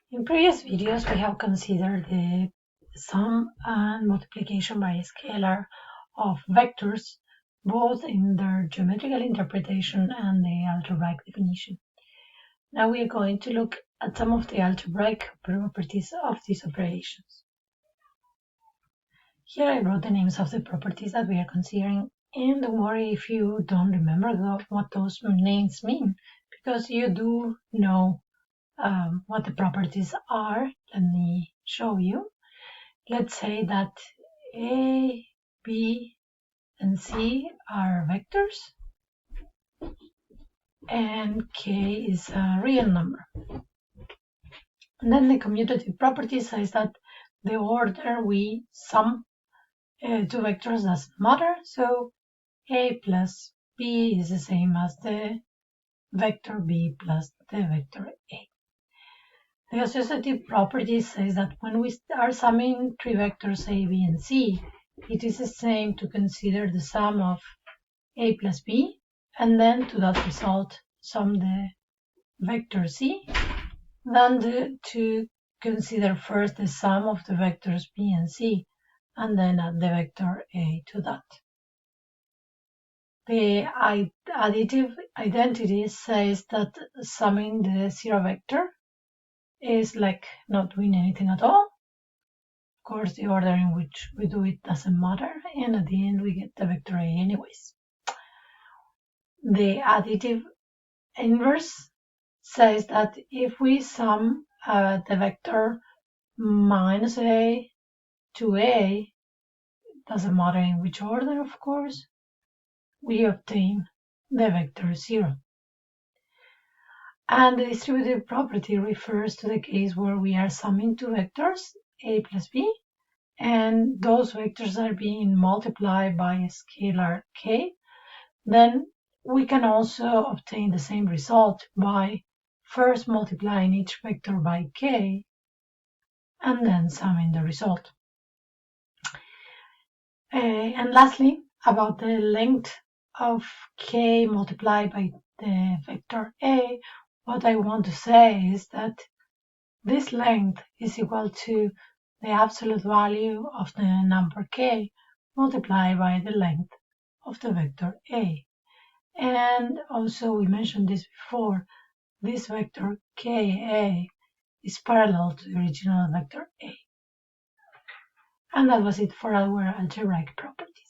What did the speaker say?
In previous videos, we have considered the sum and multiplication by a scalar of vectors, both in their geometrical interpretation and the algebraic definition. Now we are going to look at some of the algebraic properties of these operations. Here I wrote the names of the properties that we are considering, and don't worry if you don't remember what those names mean, because you do know what the properties are. Let me show you. Let's say that A, B, and C are vectors, and K is a real number. And then the commutative property says that the order we sum two vectors doesn't matter, so A plus B is the same as the vector B plus the vector A. The associative property says that when we are summing three vectors A, B, and C, it is the same to consider the sum of A plus B, and then to that result sum the vector C, than to consider first the sum of the vectors B and C, and then add the vector A to that. The additive identity says that summing the zero vector is like not doing anything at all. Of course, the order in which we do it doesn't matter, and at the end we get the vector A anyways. The additive inverse says that if we sum the vector minus A to A, doesn't matter in which order, of course, we obtain the vector 0. And the distributive property refers to the case where we are summing two vectors, A plus B, and those vectors are being multiplied by a scalar K. Then we can also obtain the same result by first multiplying each vector by K and then summing the result. And lastly, about the length of K multiplied by the vector A, what I want to say is that this length is equal to the absolute value of the number K multiplied by the length of the vector A. And also we mentioned this before, this vector Ka is parallel to the original vector A. And that was it for our algebraic properties.